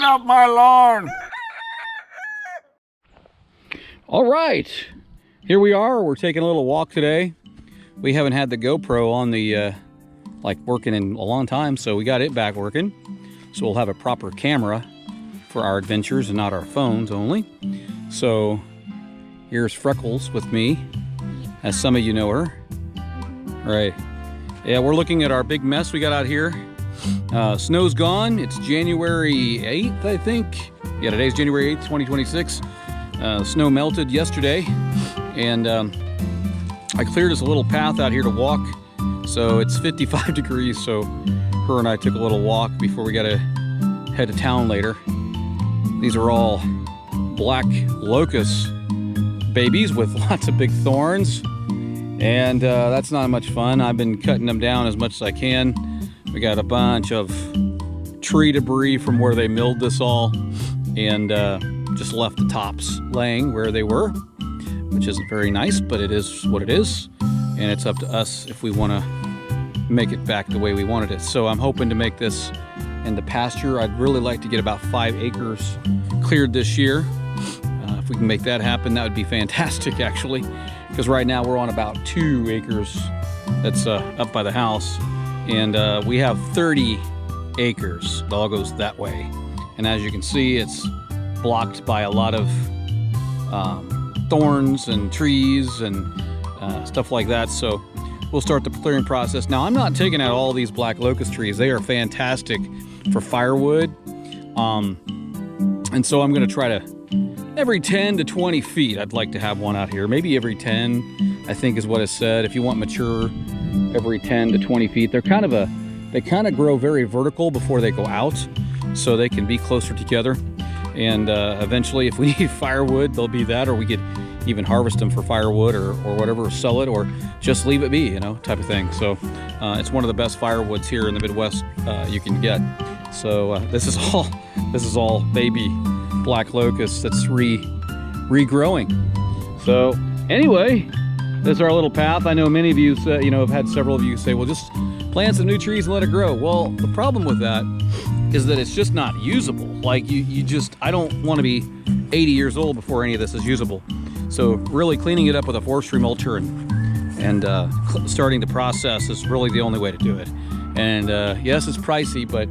off my lawn. All right, here we are. We're taking a little walk today. We haven't had the GoPro on the like working in a long time, so we got it back working. So we'll have a proper camera for our adventures and not our phones only. So here's Freckles with me, as some of you know her. Right. Yeah, we're looking at our big mess we got out here. Snow's gone. It's January 8th, I think. Yeah, today's January 8th, 2026. Snow melted yesterday, and I cleared us a little path out here to walk. So it's 55 degrees, so her and I took a little walk before we gotta head to town later. These are all black locust babies with lots of big thorns, and that's not much fun. I've been cutting them down as much as I can. We got a bunch of tree debris from where they milled this all, and just left the tops laying where they were, which isn't very nice, but it is what it is, and it's up to us if we want to make it back the way we wanted it. So I'm hoping to make this into pasture. I'd really like to get about 5 acres cleared this year. If we can make that happen, that would be fantastic, actually, because right now we're on about 2 acres that's up by the house, and we have 30 acres. It all goes that way, and as you can see, it's blocked by a lot of thorns and trees and stuff like that. So we'll start the clearing process. Now, I'm not taking out all these black locust trees. They are fantastic for firewood. And so I'm going to try to, every 10 to 20 feet, I'd like to have one out here. Maybe every 10, I think is what is said. If you want mature, every 10 to 20 feet. They kind of grow very vertical before they go out, so they can be closer together. And eventually, if we need firewood, they'll be that, or we could even harvest them for firewood or whatever, or sell it, or just leave it be, you know, type of thing. So it's one of the best firewoods here in the Midwest you can get. So this is all baby black locust that's regrowing. So anyway, this is our little path. I know many of you say, you know, I've had several of you say, well, just plant some new trees and let it grow. Well, the problem with that is that it's just not usable. Like I don't want to be 80 years old before any of this is usable. So really cleaning it up with a forestry mulcher and starting the process is really the only way to do it. And yes, it's pricey, but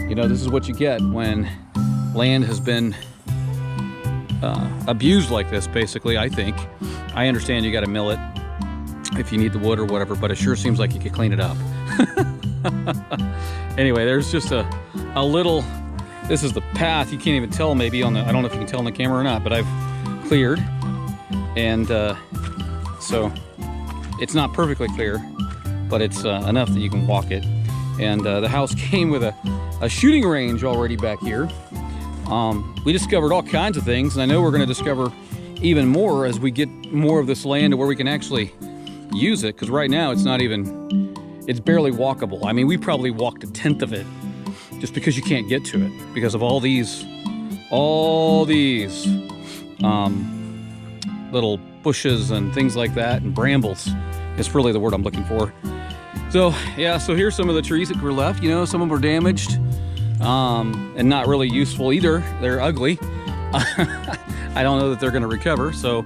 you know, this is what you get when land has been abused like this, basically. I think. I understand you got to mill it if you need the wood or whatever, but it sure seems like you could clean it up. Anyway, there's just a little, this is the path. You can't even tell maybe on the, I don't know if you can tell on the camera or not, but I've cleared, and so it's not perfectly clear, but it's enough that you can walk it. And the house came with a shooting range already back here. We discovered all kinds of things, and I know we're going to discover even more as we get more of this land to where we can actually use it, because right now it's not even, it's barely walkable. I mean, we probably walked 1/10 of it just because you can't get to it because of all these little bushes and things like that, and brambles. It's really the word I'm looking for. So yeah, so here's some of the trees that were left. You know, some of them were damaged and not really useful either. They're ugly. I don't know that they're going to recover. So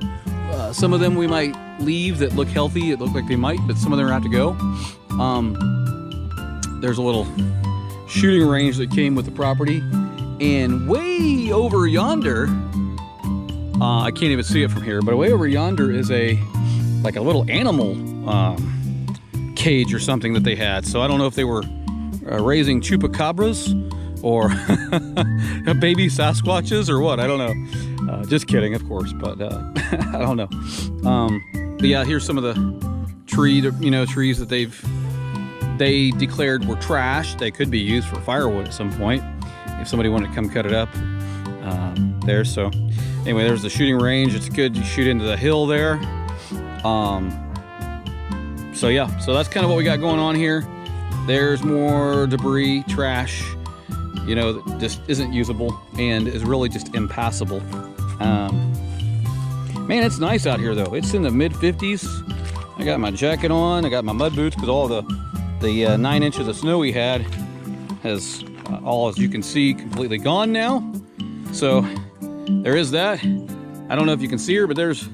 some of them we might leave that look healthy. It looked like they might, but some of them have to go. There's a little shooting range that came with the property, and way over yonder, I can't even see it from here, but way over yonder is like a little animal cage or something that they had. So I don't know if they were raising chupacabras or baby Sasquatches or what. I don't know. Just kidding, of course, but I don't know. But yeah, here's some of the trees that they declared were trash. They could be used for firewood at some point if somebody wanted to come cut it up there. So anyway, there's the shooting range. It's good to shoot into the hill there. So yeah, so that's kind of what we got going on here. There's more debris, trash, that just isn't usable and is really just impassable. Man, it's nice out here though. It's in the mid 50s. I got my jacket on. I got my mud boots because all the 9 inches of snow we had has all, as you can see, completely gone now. So there is that. I don't know if you can see her, but there's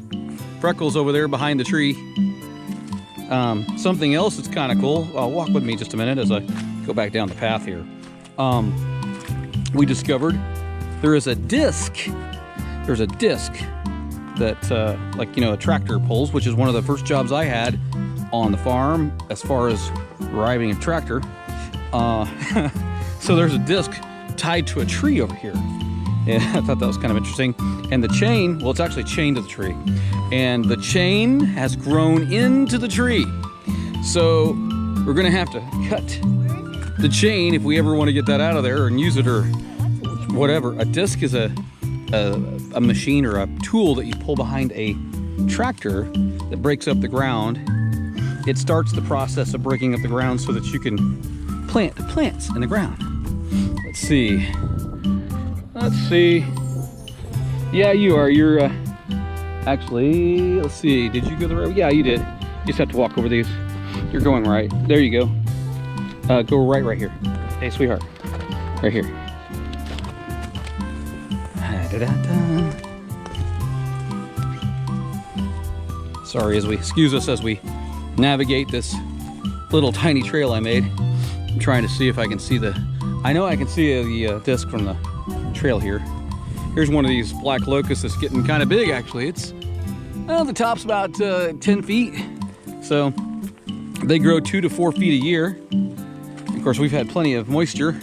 Freckles over there behind the tree. Something else that's kind of cool. Walk with me just a minute as I go back down the path here. We discovered there is a disc. There's a disc that, like, you know, a tractor pulls, which is one of the first jobs I had on the farm as far as driving a tractor. So there's a disc tied to a tree over here. And I thought that was kind of interesting. And the chain, well, it's actually chained to the tree. And the chain has grown into the tree. So we're gonna have to cut the chain if we ever want to get that out of there and use it or whatever. A disc is a machine or a tool that you pull behind a tractor that breaks up the ground. It starts the process of breaking up the ground so that you can plant plants in the ground. Let's see. Yeah, you are. You're actually, let's see. Did you go the right way? Yeah, you did. You just have to walk over these. You're going right. There you go. Go right here. Hey, sweetheart. Right here. Sorry, excuse us as we navigate this little tiny trail I made. I'm trying to see if I can see I know I can see the disc from the trail here. Here's one of these black locusts that's getting kind of big, actually. It's, well, the top's about 10 feet. So they grow 2 to 4 feet a year. Of course, we've had plenty of moisture,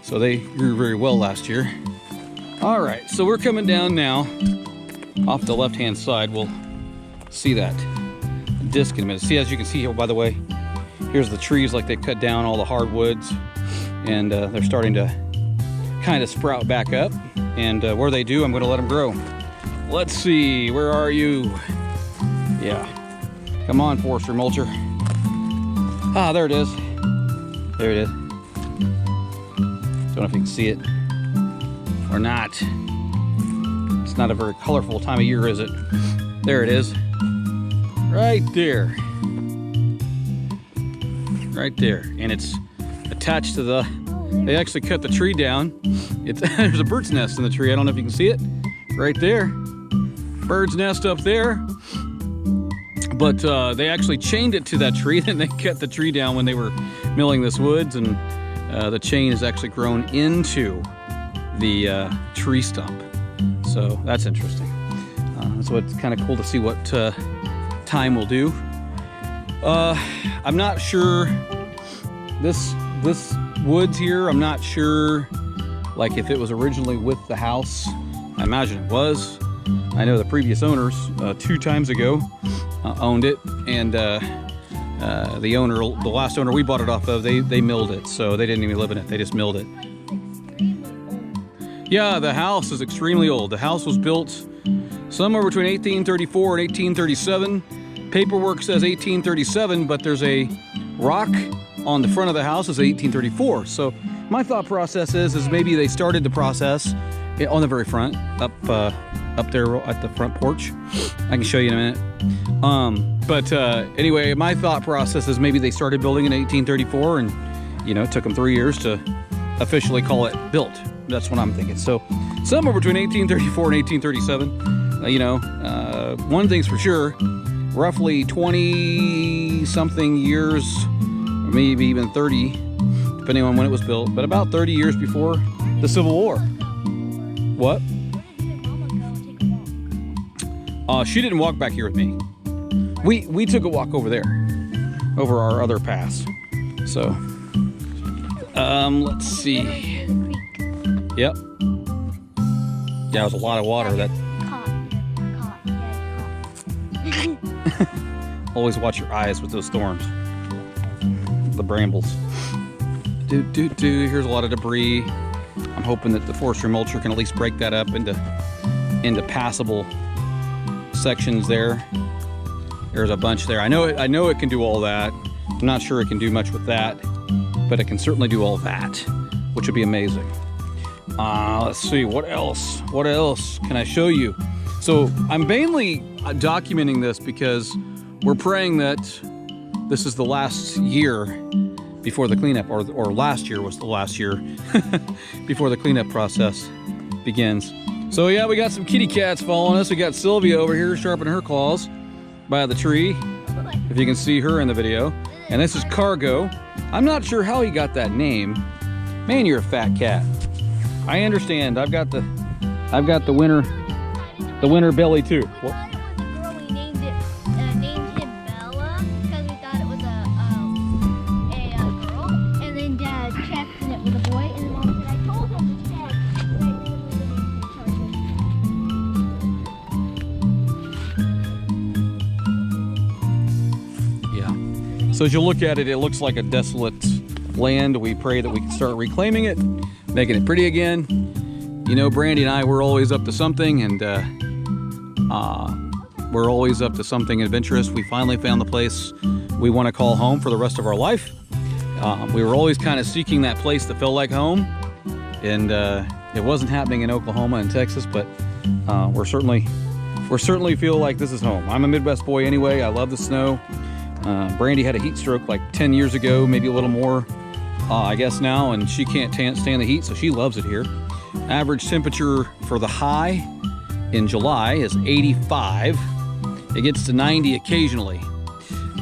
so they grew very well last year. All right, so we're coming down now off the left-hand side. We'll see that disc in a minute. See, as you can see here, by the way, here's the trees, like they cut down all the hardwoods, and they're starting to kind of sprout back up. And where they do, I'm going to let them grow. Let's see, where are you? Yeah, come on, Forester Mulcher. Ah, there it is. There it is. Don't know if you can see it or not. It's not a very colorful time of year, is it? There it is. Right there. Right there. And it's attached to the, they actually cut the tree down. There's a bird's nest in the tree. I don't know if you can see it. Right there. Bird's nest up there. But they actually chained it to that tree, and they cut the tree down when they were milling this woods, and the chain has actually grown into the tree stump. So that's interesting. So it's kind of cool to see what time will do. I'm not sure this woods here, I'm not sure like if it was originally with the house. I imagine it was. I know the previous owners 2 times ago owned it, and the last owner we bought it off of, they milled it, so they didn't even live in it, they just milled it. Yeah, the house is extremely old. The house was built somewhere between 1834 and 1837. Paperwork says 1837, but there's a rock on the front of the house is 1834. So my thought process is maybe they started the process on the very front, up there at the front porch. I can show you in a minute. But anyway, my thought process is maybe they started building in 1834, and you know, it took them 3 years to officially call it built. That's what I'm thinking. So somewhere between 1834 and 1837. You know, one thing's for sure, roughly 20 something years, or maybe even 30, depending on when it was built, but about 30 years before the Civil War. What? She didn't walk back here with me. We took a walk over there, over our other paths. So, let's see. Yep. Yeah, it was a lot of water. That. Always watch your eyes with those storms. The brambles. Here's a lot of debris. I'm hoping that the forestry mulcher can at least break that up into passable sections there. There's a bunch there. I know it can do all that. I'm not sure it can do much with that, but it can certainly do all that, which would be amazing. Let's see, what else? What else can I show you? So I'm mainly documenting this because we're praying that this is the last year before the cleanup, or last year was the last year before the cleanup process begins. So yeah, we got some kitty cats following us. We got Sylvia over here sharpening her claws by the tree, if you can see her in the video. And this is Cargo. I'm not sure how he got that name. Man, you're a fat cat. I understand. I've got the winter belly too. Well, We named him Bella because we thought it was a girl, and then Dad checked and it was a boy, and then Mom said, "I told him to check." yeah. So as you look at it, it looks like a desolate land. We pray that we can start reclaiming it, making it pretty again. You know, Brandy and I, we're always up to something, and we're always up to something adventurous. We finally found the place we want to call home for the rest of our life. We were always kind of seeking that place that felt like home, and it wasn't happening in Oklahoma and Texas, but we're certainly feel like this is home. I'm a Midwest boy anyway. I love the snow. Brandy had a heat stroke like 10 years ago, maybe a little more, I guess now, and she can't stand the heat, so she loves it here. Average temperature for the high in July is 85. It gets to 90 occasionally,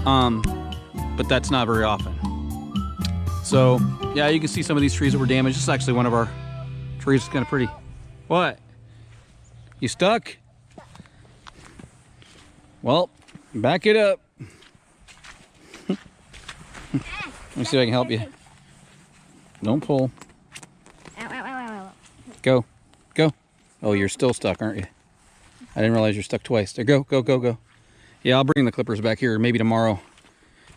but that's not very often. So yeah, you can see some of these trees that were damaged. This is actually one of our trees. It's kind of pretty. What? You stuck? Well, back it up. Let me see if I can help you. Don't pull. Ow, ow, ow, ow, ow. Go. Go. Oh, you're still stuck, aren't you? I didn't realize you're stuck twice. There, go, go, go, go. Yeah, I'll bring the clippers back here maybe tomorrow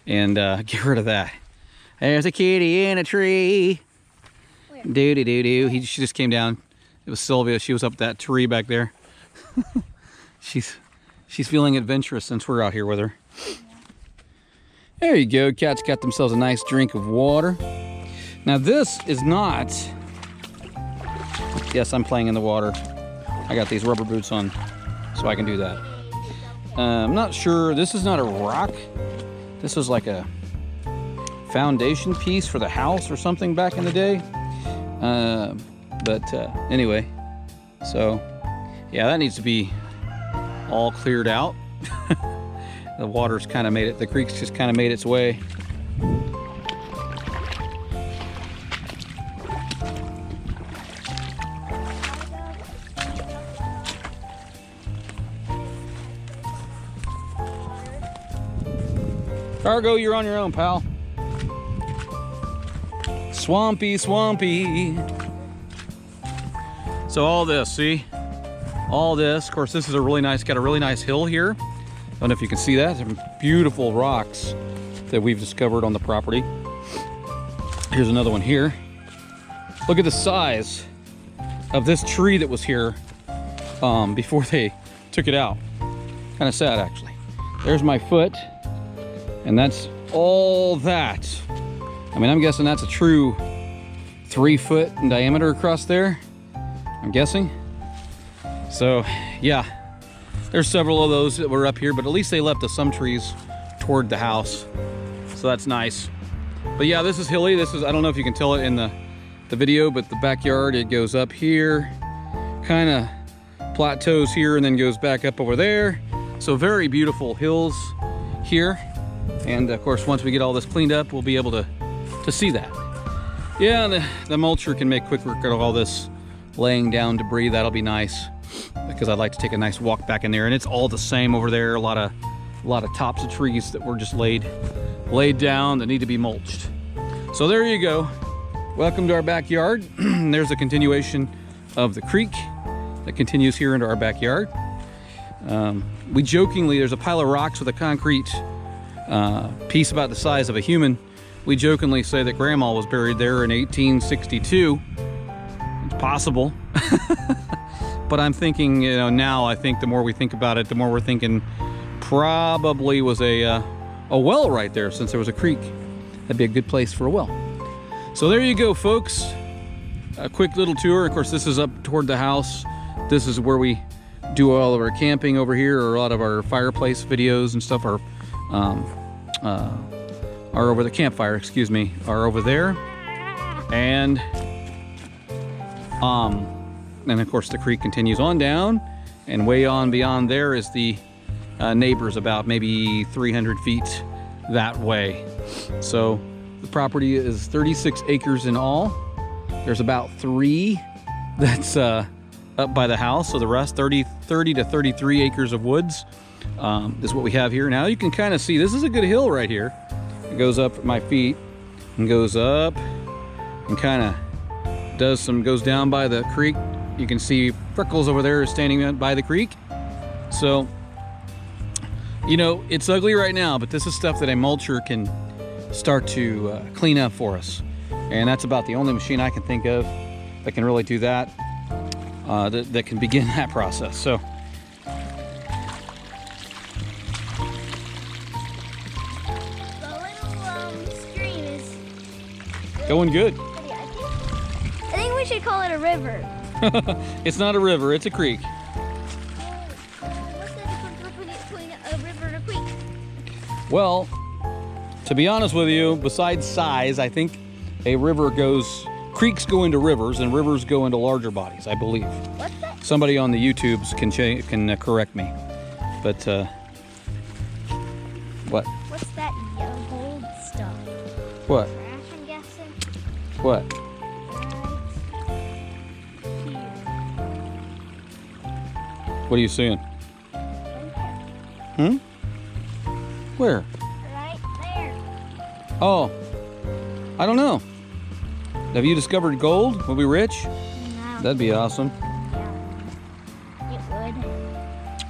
and get rid of that. There's a kitty in a tree. Doo-doo-doo-doo. She just came down. It was Sylvia. She was up that tree back there. She's feeling adventurous since we're out here with her. There you go. Cats got themselves a nice drink of water. Now this is not... Yes, I'm playing in the water. I got these rubber boots on, so I can do that. I'm not sure. This is not a rock. This was like a foundation piece for the house or something back in the day. Anyway, so yeah, that needs to be all cleared out. The water's kind of made it, the creek's just kind of made its way. Cargo, you're on your own, pal. Swampy, swampy. So all this, see? All this, of course, this is got a really nice hill here. I don't know if you can see that. Some beautiful rocks that we've discovered on the property. Here's another one here. Look at the size of this tree that was here before they took it out. Kind of sad, actually. There's my foot. And that's all that. I mean, I'm guessing that's a true 3 foot in diameter across there. I'm guessing. So, yeah. There's several of those that were up here, but at least they left us some trees toward the house. So that's nice. But yeah, this is hilly. This is, I don't know if you can tell it in the video, but the backyard, it goes up here, kind of plateaus here, and then goes back up over there. So very beautiful hills here. And of course, once we get all this cleaned up, we'll be able to see that. Yeah, the mulcher can make quick work of all this laying down debris. That'll be nice, because I'd like to take a nice walk back in there. And it's all the same over there. A lot of tops of trees that were just laid down that need to be mulched. So there you go. Welcome to our backyard. There's a continuation of the creek that continues here into our backyard. We jokingly, there's a pile of rocks with a concrete piece about the size of a human. We jokingly say that Grandma was buried there in 1862. It's possible. But I'm thinking, you know, now I think the more we think about it, the more we're thinking probably was a well right there, since there was a creek. That'd be a good place for a well. So there you go, folks. A quick little tour. Of course, this is up toward the house. This is where we do all of our camping over here, or a lot of our fireplace videos and stuff, our are over the campfire, excuse me, are over there. And of course the creek continues on down, and way on beyond there is the neighbors, about maybe 300 feet that way. So the property is 36 acres in all. There's about 3 that's up by the house, so the rest, 30 to 33 acres of woods, is what we have here. Now you can kind of see, this is a good hill right here. It goes up at my feet and goes up and kind of goes down by the creek. You can see Freckles over there is standing by the creek. So, you know, it's ugly right now, but this is stuff that a mulcher can start to clean up for us. And that's about the only machine I can think of that can really do that, that can begin that process. So, stream is going good. I think we should call it a river. It's not a river, it's a creek. What's the difference between a river and a creek? Well, to be honest with you, besides size, I think creeks go into rivers and rivers go into larger bodies, I believe. What's that? Somebody on the YouTubes can correct me. But, what? What's that yellow gold stuff? What? Trash, I'm guessing. What? What are you seeing? Hmm? Where? Right there. Oh, I don't know. Have you discovered gold? We'll be rich? No. That'd be awesome. Yeah. It would.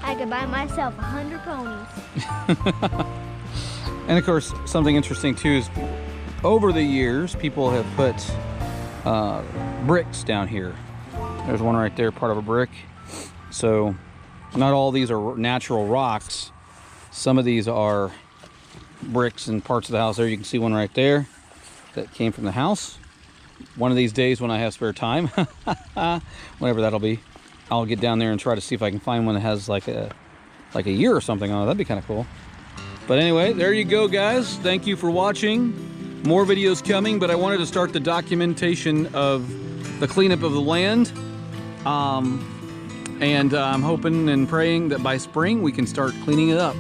I could buy myself 100 ponies. And of course, something interesting too is over the years, people have put bricks down here. There's one right there, part of a brick. So not all these are natural rocks. Some of these are bricks and parts of the house. There you can see one right there that came from the house. One of these days when I have spare time, whenever that'll be, I'll get down there and try to see if I can find one that has like a year or something on it. That'd be kind of cool. But anyway, there you go, guys. Thank you for watching. More videos coming, but I wanted to start the documentation of the cleanup of the land. And I'm hoping and praying that by spring we can start cleaning it up.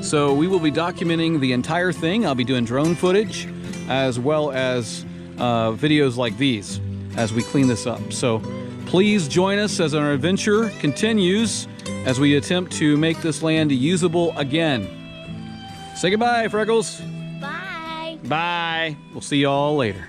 So we will be documenting the entire thing. I'll be doing drone footage as well as videos like these as we clean this up. So please join us as our adventure continues as we attempt to make this land usable again. Say goodbye, Freckles. Bye. Bye. We'll see y'all later.